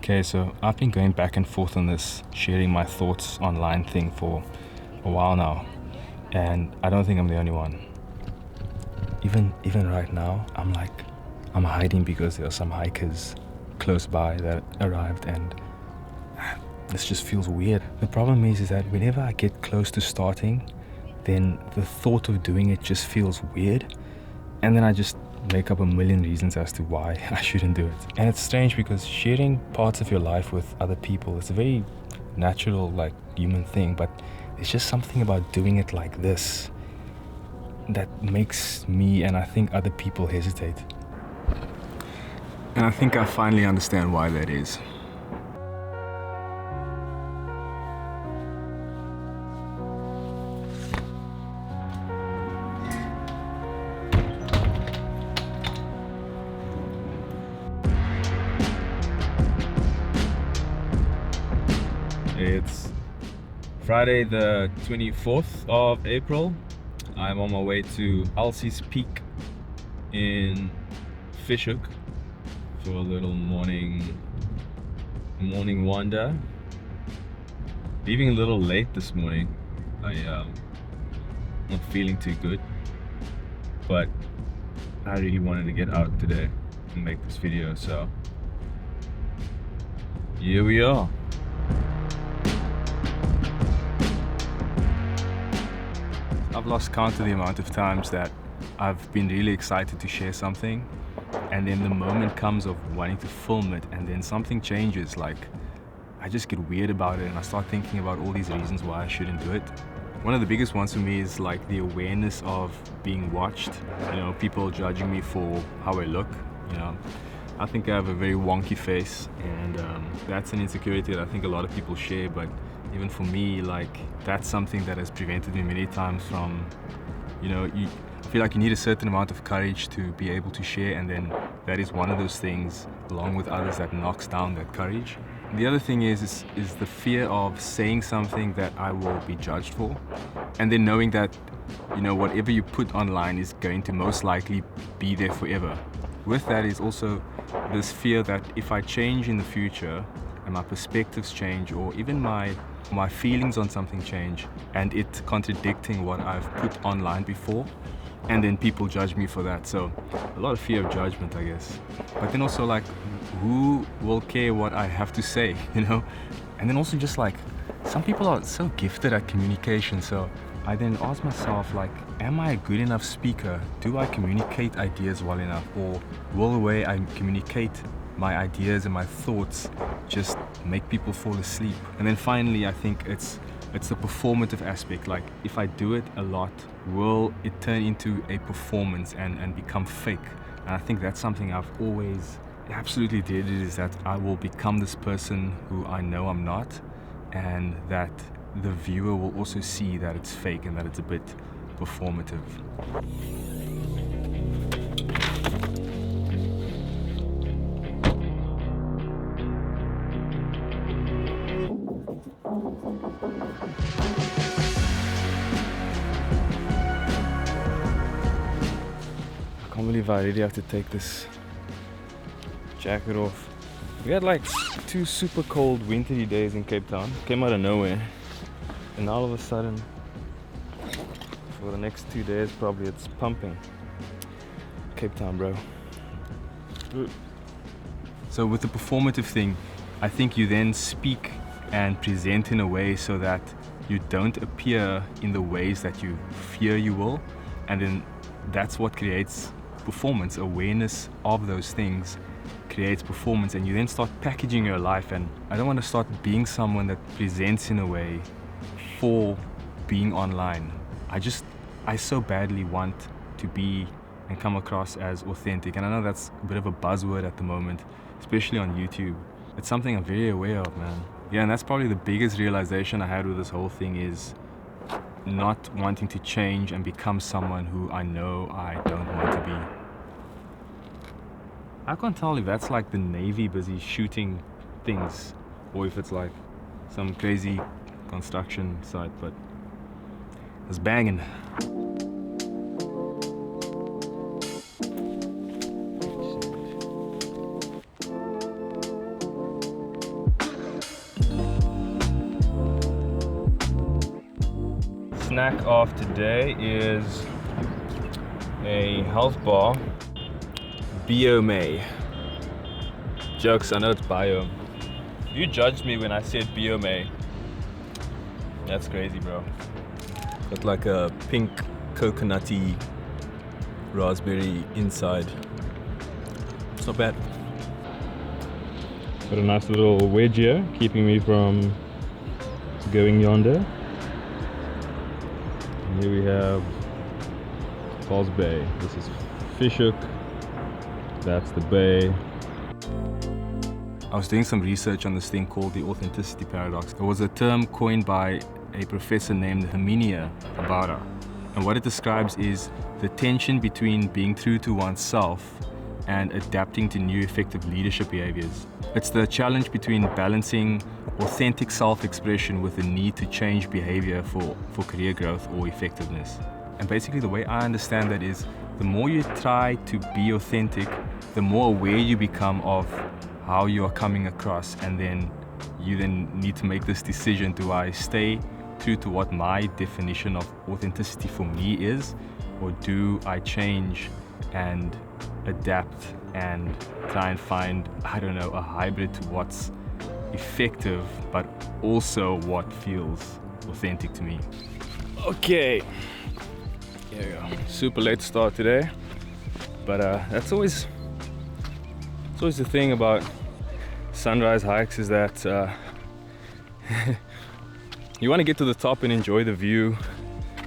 Okay, so I've been going back and forth on this sharing my thoughts online thing for a while now, and I don't think I'm the only one. Even right now, I'm hiding because there are some hikers close by that arrived, and this just feels weird. The problem is that whenever I get close to starting, then the thought of doing it just feels weird, and then I just make up a million reasons as to why I shouldn't do it. And it's strange because sharing parts of your life with other people is a very natural, human thing, but there's just something about doing it like this that makes me and I think other people hesitate. And I think I finally understand why that is. It's Friday the 24th of April. I'm on my way to Elsie's Peak in Fish Hoek for a little morning wander. Leaving a little late this morning. I'm not feeling too good, but I really wanted to get out today and make this video, so here we are. I've lost count of the amount of times that I've been really excited to share something, and then the moment comes of wanting to film it, and then something changes. I just get weird about it and I start thinking about all these reasons why I shouldn't do it. One of the biggest ones for me is the awareness of being watched. People judging me for how I look. I think I have a very wonky face, and that's an insecurity that I think a lot of people share, but even for me, that's something that has prevented me many times from, I feel like you need a certain amount of courage to be able to share, and then that is one of those things, along with others, that knocks down that courage. The other thing is the fear of saying something that I will be judged for, and then knowing that, whatever you put online is going to most likely be there forever. With that is also this fear that if I change in the future, and my perspectives change, or even my feelings on something change, and it contradicting what I've put online before, and then people judge me for that. So a lot of fear of judgment, I guess. But then also who will care what I have to say, And then also just some people are so gifted at communication, so I then ask myself, am I a good enough speaker? Do I communicate ideas well enough? Or will the way I communicate my ideas and my thoughts just make people fall asleep? And then finally, I think it's the performative aspect. If I do it a lot, will it turn into a performance and become fake? And I think that's something I've always absolutely dreaded, is that I will become this person who I know I'm not, and that the viewer will also see that it's fake and that it's a bit performative. I can't believe I really have to take this jacket off. We had 2 super cold wintry days in Cape Town. Came out of nowhere, and all of a sudden for the next 2 days probably it's pumping. Cape Town, bro. So with the performative thing, I think you then speak and present in a way so that you don't appear in the ways that you fear you will, and then that's what creates performance. Awareness of those things creates performance, and you then start packaging your life. And I don't want to start being someone that presents in a way for being online. I so badly want to be and come across as authentic, and I know that's a bit of a buzzword at the moment, especially on YouTube. It's something I'm very aware of, man. Yeah, and that's probably the biggest realization I had with this whole thing, is not wanting to change and become someone who I know I don't want to be. I can't tell if that's the Navy busy shooting things, or if it's some crazy construction site, but it's banging. snack of today is a health bar. Biome. Jokes, I know it's bio. You judged me when I said Biome. That's crazy, bro. Got like a pink coconutty raspberry inside. It's not bad. Got a nice little wedge here, keeping me from going yonder. And here we have Falls Bay. This is Fish Hoek. That's the bay. I was doing some research on this thing called the authenticity paradox. It was a term coined by a professor named Herminia Ibarra. And what it describes is the tension between being true to oneself and adapting to new effective leadership behaviors. It's the challenge between balancing authentic self-expression with the need to change behavior for career growth or effectiveness. And basically the way I understand that is, the more you try to be authentic, the more aware you become of how you are coming across, and then you need to make this decision: do I stay true to what my definition of authenticity for me is, or do I change and adapt and try and find, I don't know, a hybrid to what's effective but also what feels authentic to me. Okay, here we go. Super late start today, but that's always the thing about sunrise hikes, is that you want to get to the top and enjoy the view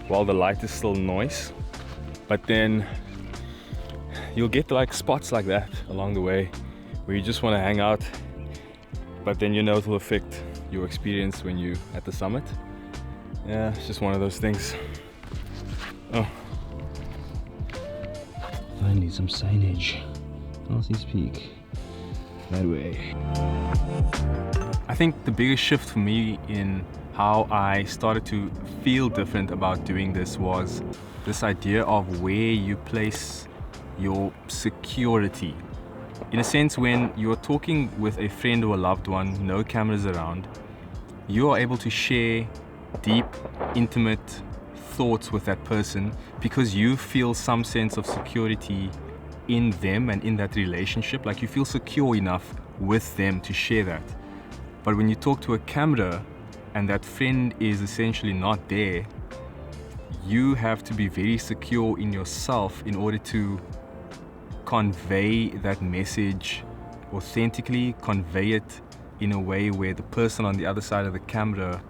while the light is still noise, but then you'll get like spots like that along the way where you just want to hang out, but then you know it will affect your experience when you're at the summit. Yeah, it's just one of those things. Oh, finally some signage. Elsie's Peak. That way. I think the biggest shift for me in how I started to feel different about doing this was this idea of where you place your security. In a sense, when you're talking with a friend or a loved one, no cameras around, you are able to share deep, intimate thoughts with that person because you feel some sense of security in them and in that relationship. Like, you feel secure enough with them to share that. But when you talk to a camera and that friend is essentially not there, you have to be very secure in yourself in order to convey that message authentically, convey it in a way where the person on the other side of the camera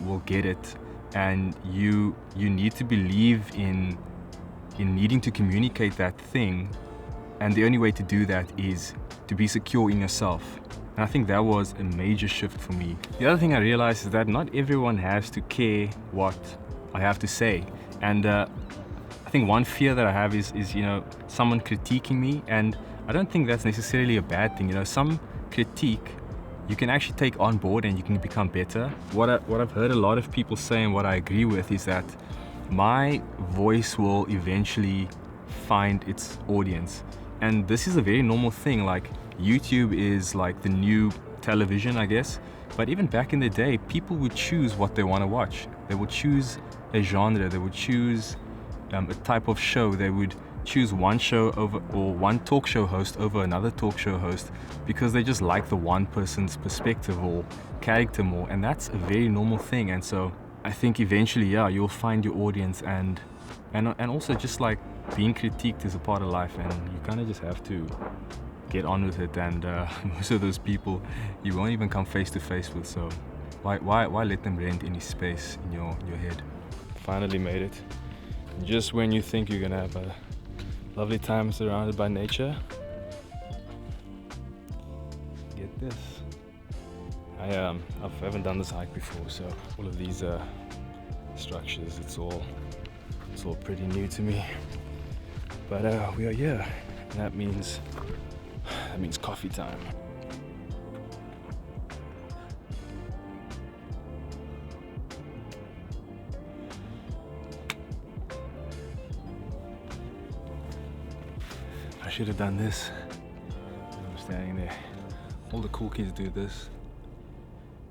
will get it. And you need to believe in needing to communicate that thing, and the only way to do that is to be secure in yourself. And I think that was a major shift for me. The other thing I realized is that not everyone has to care what I have to say, and I think one fear that I have is someone critiquing me, and I don't think that's necessarily a bad thing. Some critique you can actually take on board and you can become better. What I've heard a lot of people say, and what I agree with, is that my voice will eventually find its audience. And this is a very normal thing. Like, YouTube is like the new television, I guess. But even back in the day, people would choose what they want to watch. They would choose a genre, they would choose a type of show. They would choose one show over, or one talk show host over another talk show host, because they just like the one person's perspective or character more. And that's a very normal thing. And so I think eventually, yeah, you'll find your audience, and also just like being critiqued is a part of life, and you kind of just have to get on with it. And most of those people you won't even come face to face with, so why let them rent any space in your head? Finally made it. Just when you think you're gonna have a lovely time surrounded by nature, get this. I haven't done this hike before, so all of these structures, it's all pretty new to me. But we are here, and that means coffee time. I should have done this. I'm standing there. All the cool kids do this.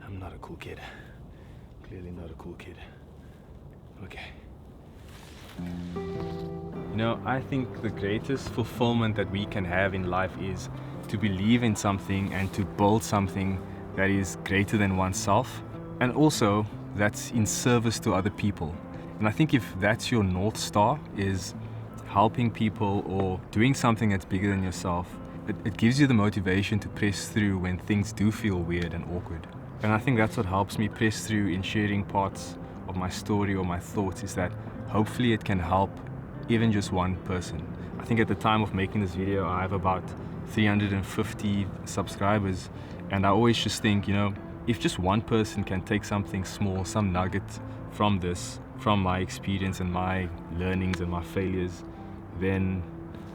I'm not a cool kid. Clearly not a cool kid. Okay. You know, I think the greatest fulfillment that we can have in life is to believe in something and to build something that is greater than oneself, and also that's in service to other people. And I think if that's your North Star, is helping people or doing something that's bigger than yourself, it gives you the motivation to press through when things do feel weird and awkward. And I think that's what helps me press through in sharing parts of my story or my thoughts, is that hopefully it can help even just one person. I think at the time of making this video, I have about 350 subscribers, and I always just think, you know, if just one person can take something small, some nugget from this, from my experience and my learnings and my failures, then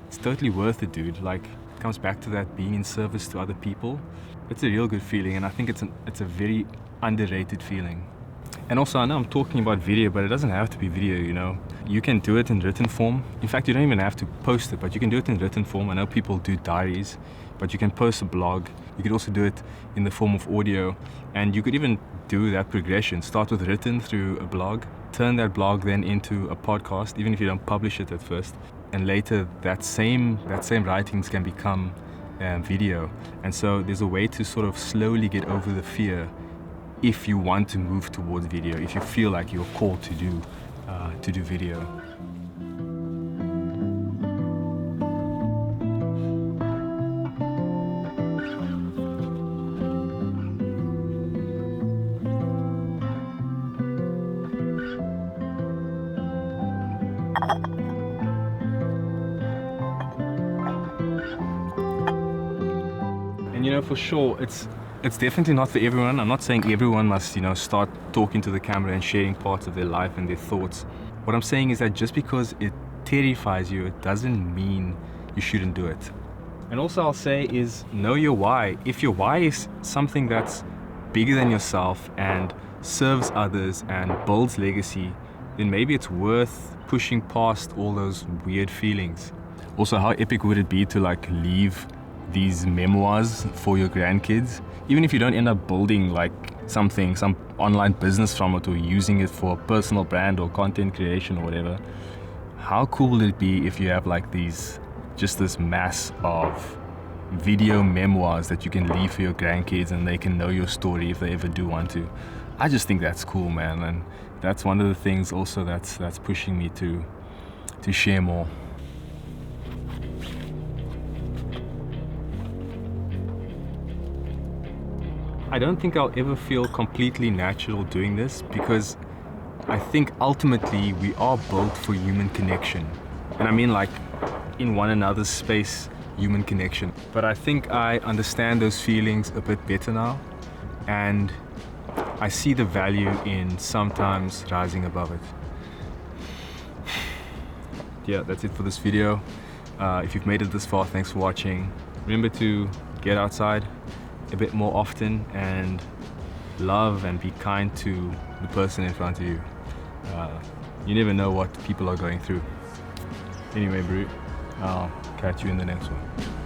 it's totally worth it, dude. Like, it comes back to that being in service to other people. It's a real good feeling, and I think it's a very underrated feeling. And also, I know I'm talking about video, but it doesn't have to be video, you know. You can do it in written form. In fact, you don't even have to post it, but you can do it in written form. I know people do diaries, but you can post a blog. You could also do it in the form of audio, and you could even do that progression. Start with written through a blog, turn that blog then into a podcast, even if you don't publish it at first. And later, that same writings can become video. And so there's a way to sort of slowly get over the fear if you want to move towards video, if you feel like you're called to do video. And you know, for sure, it's definitely not for everyone. I'm not saying everyone must, you know, start talking to the camera and sharing parts of their life and their thoughts. What I'm saying is that just because it terrifies you, it doesn't mean you shouldn't do it. And also I'll say is, know your why. If your why is something that's bigger than yourself and serves others and builds legacy, then maybe it's worth pushing past all those weird feelings. Also, how epic would it be to like leave these memoirs for your grandkids? Even if you don't end up building like some online business from it or using it for a personal brand or content creation or whatever, how cool would it be if you have like this mass of video memoirs that you can leave for your grandkids and they can know your story if they ever do want to? I just think that's cool, man, and that's one of the things also that's pushing me to share more. I don't think I'll ever feel completely natural doing this, because I think ultimately we are built for human connection. And I mean like in one another's space, human connection. But I think I understand those feelings a bit better now, and I see the value in sometimes rising above it. Yeah, that's it for this video. If you've made it this far, thanks for watching. Remember to get outside a bit more often and love and be kind to the person in front of you. You never know what people are going through. Anyway, bro, I'll catch you in the next one.